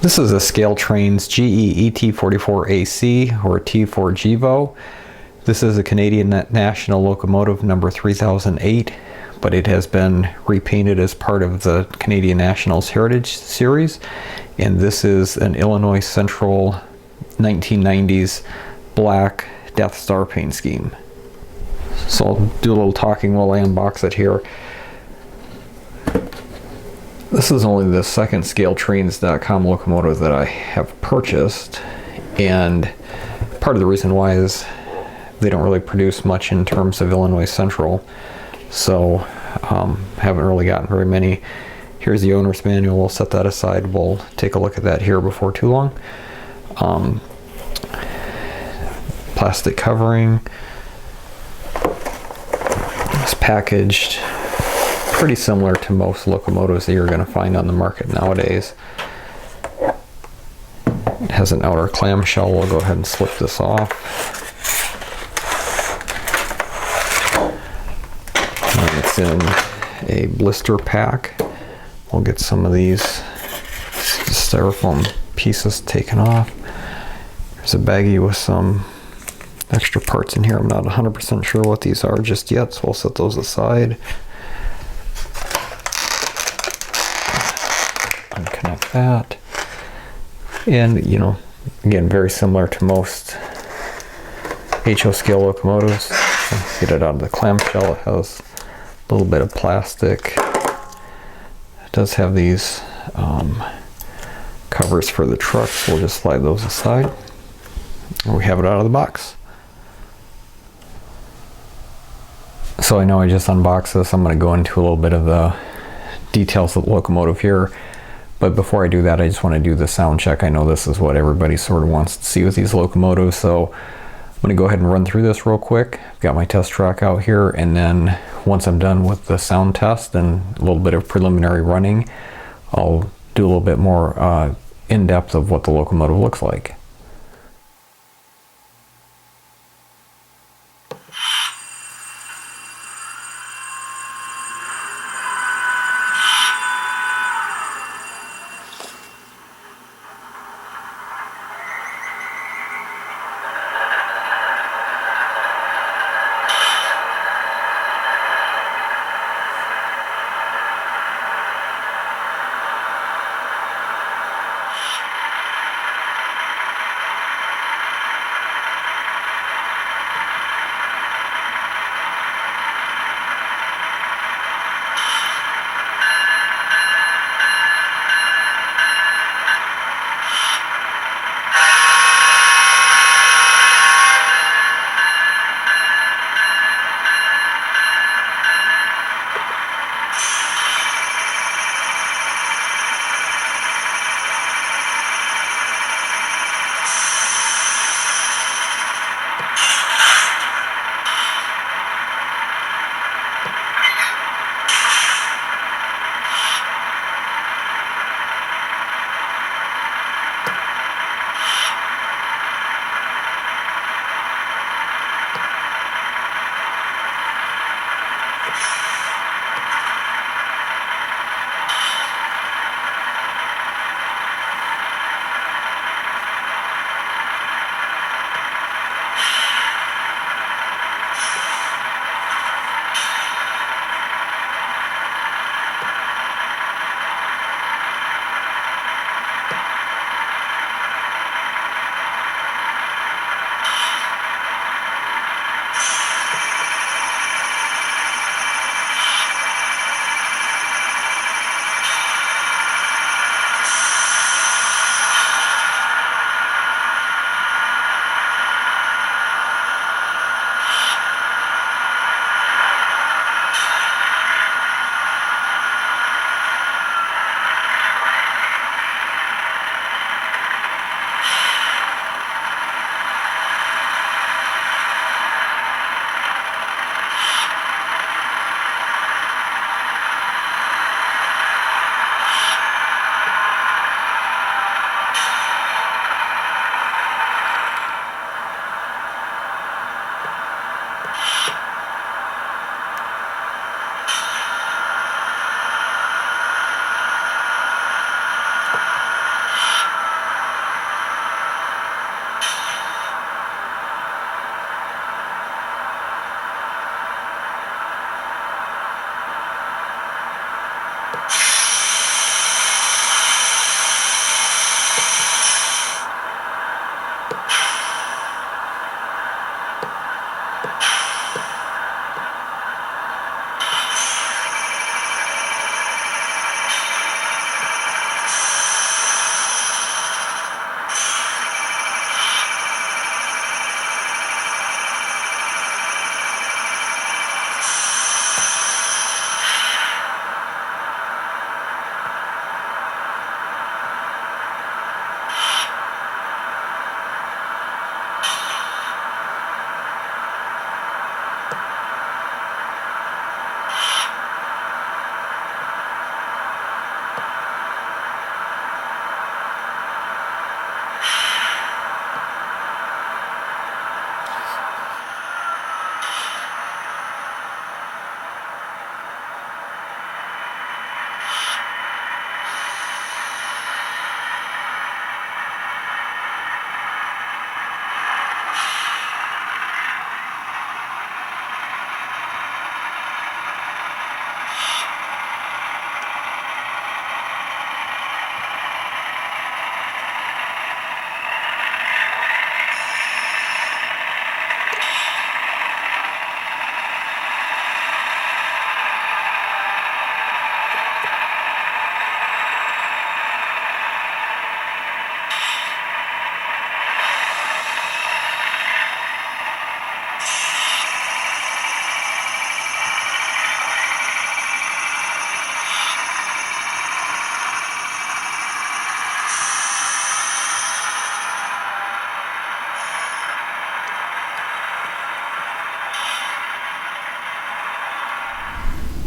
This is a Scale Trains GE ET44AC or T4GVO. This is a Canadian National locomotive number 3008, but it has been repainted as part of the Canadian National's Heritage Series. And this is an Illinois Central 1990s black Death Star paint scheme. So I'll do a little talking while I unbox it here. This is only the second ScaleTrains.com locomotive that I have purchased, and part of the reason why is they don't really produce much in terms of Illinois Central, so haven't really gotten very many. Here's the owner's manual. We'll set that aside. We'll take a look at that here before too long. Plastic covering. It's packaged pretty similar to most locomotives that you're going to find on the market nowadays. It has an outer clamshell. We'll go ahead and slip this off. And it's in a blister pack. We'll get some of these styrofoam pieces taken off. There's a baggie with some extra parts in here. I'm not 100% sure what these are just yet, so we'll set those aside. Unconnect that. And, you know, again, very similar to most HO scale locomotives. Get it out of the clamshell. It has a little bit of plastic. It does have these covers for the trucks. We'll just slide those aside. And we have it out of the box. So I know I just unboxed this. I'm going to go into a little bit of the details of the locomotive here. But before I do that, I just want to do the sound check. I know this is what everybody sort of wants to see with these locomotives. So I'm going to go ahead and run through this real quick. I've got my test track out here. And then once I'm done with the sound test and a little bit of preliminary running, I'll do a little bit more in-depth of what the locomotive looks like.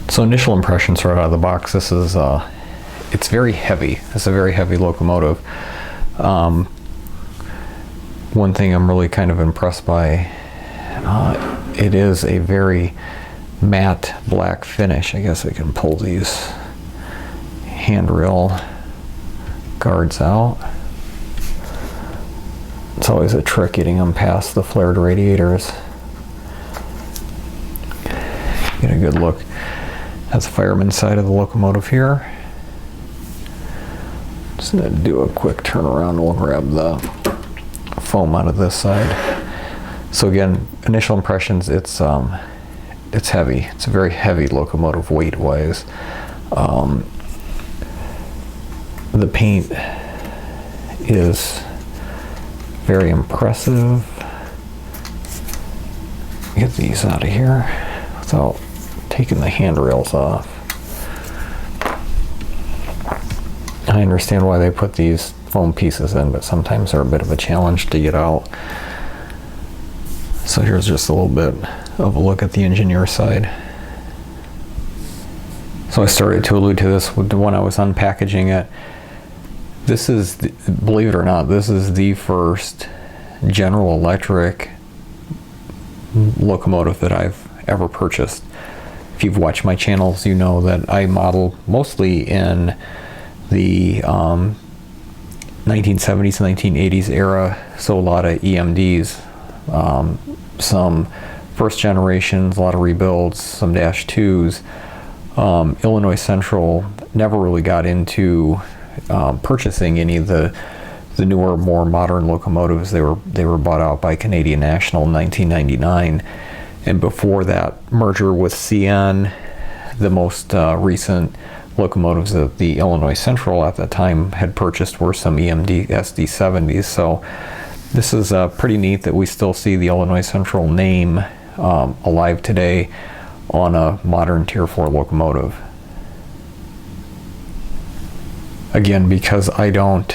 So initial impressions right out of the box, this is, it's very heavy. It's a very heavy locomotive. One thing I'm really kind of impressed by, it is a very matte black finish. I guess I can pull these handrail guards out. It's always a trick getting them past the flared radiators. Get a good look. That's the fireman's side of the locomotive here. Just gonna do a quick turnaround and we'll grab the foam out of this side. So again, initial impressions, it's heavy. It's a very heavy locomotive weight-wise. The paint is very impressive. Get these out of here without taking the handrails off. I understand why they put these foam pieces in, but sometimes they're a bit of a challenge to get out. So here's just a little bit of a look at the engineer side. So I started to allude to this when I was unpackaging it. This is, believe it or not, this is the first General Electric locomotive that I've ever purchased. If you've watched my channels, you know that I model mostly in the 1970s, 1980s era, so a lot of EMDs, some first generations, a lot of rebuilds, some Dash 2s. Illinois Central never really got into purchasing any of the newer, more modern locomotives. They were bought out by Canadian National in 1999. And before that merger with CN, the most recent locomotives that the Illinois Central at that time had purchased were some EMD SD70s. So this is pretty neat that we still see the Illinois Central name alive today on a modern Tier 4 locomotive. Again, because I don't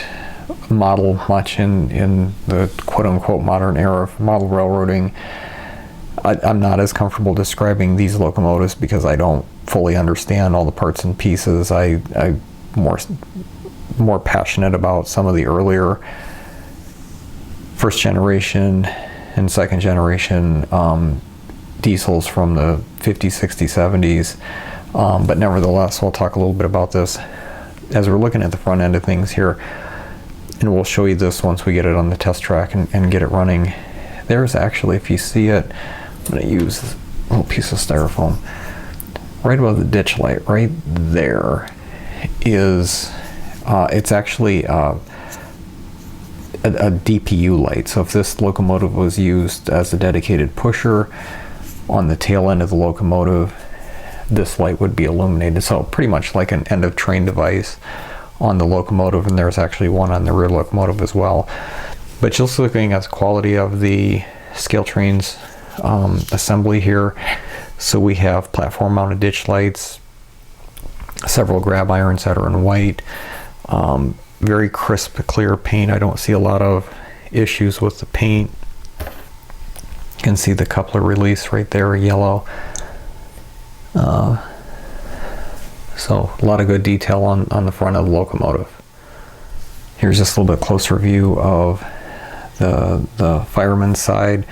model much in the quote-unquote modern era of model railroading, I'm not as comfortable describing these locomotives because I don't fully understand all the parts and pieces. I'm more passionate about some of the earlier first generation and second generation diesels from the 50s, 60s, 70s. But nevertheless, we'll talk a little bit about this as we're looking at the front end of things here. And we'll show you this once we get it on the test track and get it running. There's actually, if you see it, I'm going to use this little piece of styrofoam. Right above the ditch light, right there, is, it's actually a a DPU light. So if this locomotive was used as a dedicated pusher on the tail end of the locomotive, this light would be illuminated. So pretty much like an end of train device on the locomotive, and there's actually one on the rear locomotive as well. But just looking at the quality of the scale trains assembly here, so we have platform mounted ditch lights, several grab irons that are in white, very crisp, clear paint. I don't see a lot of issues with the paint. You can see the coupler release right there, yellow. So a lot of good detail on the front of the locomotive. Here's just a little bit closer view of the fireman's side.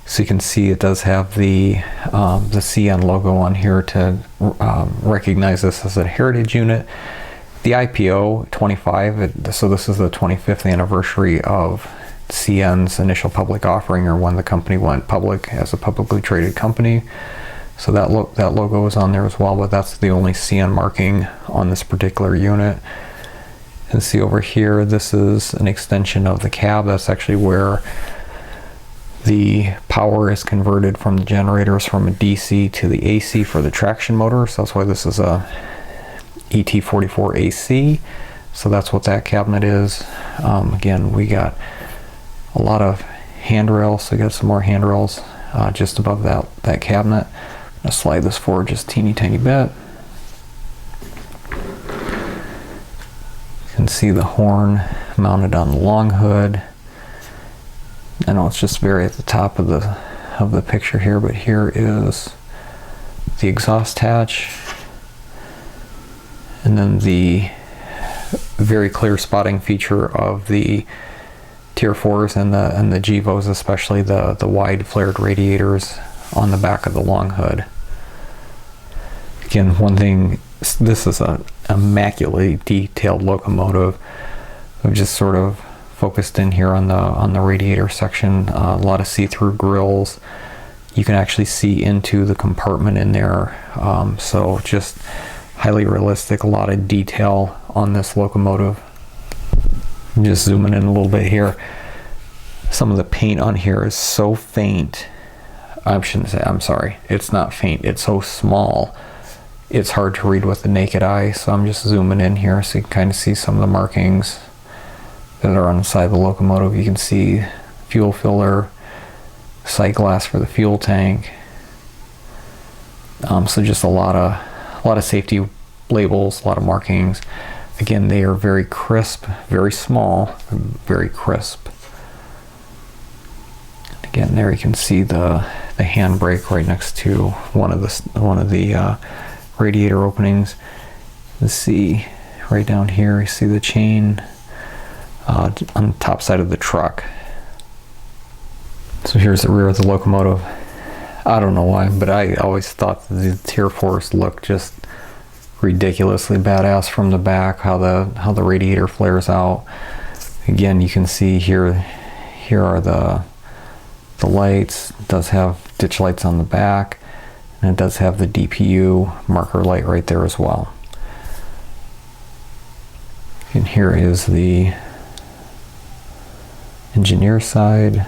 So you can see it does have the CN logo on here to recognize this as a heritage unit. The IPO 25, so this is the 25th anniversary of CN's initial public offering, or when the company went public as a publicly traded company. So that logo is on there as well, but that's the only CN marking on this particular unit. And see over here, this is an extension of the cab. That's actually where the power is converted from the generators from a DC to the AC for the traction motor. So that's why this is a ET44AC. So that's what that cabinet is. Again, we got a lot of handrails. So we got some more handrails just above that cabinet. I'm gonna slide this forward just a teeny tiny bit. You can see the horn mounted on the long hood. I know it's just very at the top of the picture here, but here is the exhaust hatch, and then the very clear spotting feature of the Tier 4s and the GEVOs, especially the wide flared radiators on the back of the long hood. Again, one thing, this is an immaculately detailed locomotive. I've just sort of focused in here on the radiator section. A lot of see-through grills. You can actually see into the compartment in there. So just highly realistic, a lot of detail on this locomotive. I'm just zooming in a little bit here. Some of the paint on here is so faint. I shouldn't say, I'm sorry, it's not faint, it's so small it's hard to read with the naked eye. So I'm just zooming in here so you can kind of see some of the markings that are on the side of the locomotive. You can see fuel filler, sight glass for the fuel tank. So just a lot of safety labels, a lot of markings. Again, they are very crisp, very small, very crisp. Again, there you can see the handbrake right next to one of the radiator openings. You see right down here, you see the chain on the top side of the truck. So here's the rear of the locomotive. I don't know why, but I always thought the Tier 4s looked just ridiculously badass from the back, how the radiator flares out. Again, you can see here are the lights. It does have ditch lights on the back, and it does have the DPU marker light right there as well. And here is the engineer side.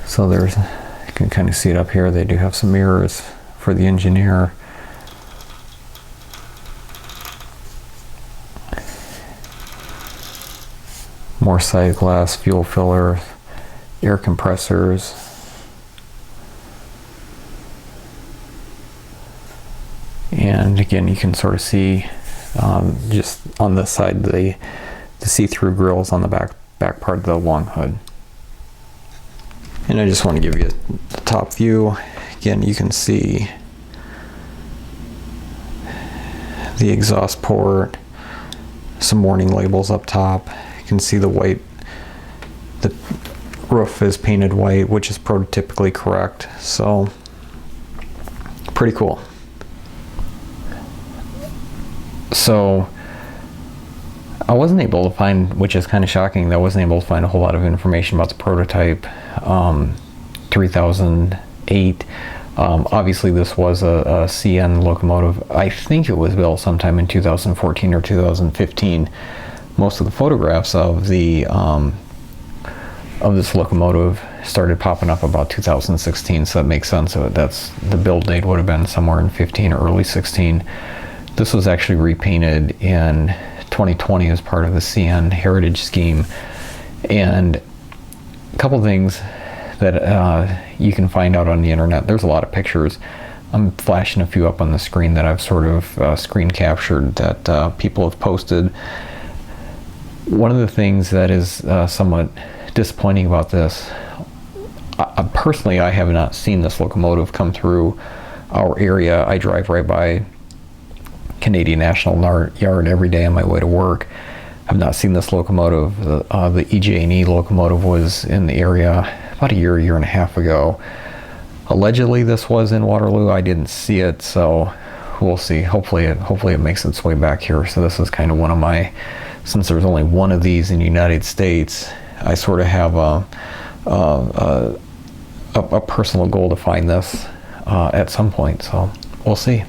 So you can kind of see it up here. They do have some mirrors for the engineer. More side glass, fuel filler, air compressors. And again, you can sort of see just on this side the see-through grills on the back part of the long hood. And I just want to give you a top view. Again, you can see the exhaust port, some warning labels up top. You can see the roof is painted white, which is prototypically correct. So pretty cool. So I wasn't able to find, which is kind of shocking, that I wasn't able to find a whole lot of information about the prototype 3008. Obviously this was a CN locomotive. I think it was built sometime in 2014 or 2015, most of the photographs of the of this locomotive started popping up about 2016, so that makes sense. So that's the build date would have been somewhere in 15 or early 16. This was actually repainted in 2020 as part of the CN Heritage Scheme. And a couple things that you can find out on the internet. There's a lot of pictures. I'm flashing a few up on the screen that I've sort of screen captured that people have posted. One of the things that is somewhat disappointing about this, personally, I have not seen this locomotive come through our area. I drive right by Canadian National Yard every day on my way to work. I've not seen this locomotive. The EJ&E locomotive was in the area about a year and a half ago. Allegedly, this was in Waterloo. I didn't see it, so we'll see. Hopefully it makes its way back here. So this is kind of one of my, since there's only one of these in the United States, I sort of have a personal goal to find this at some point. So we'll see.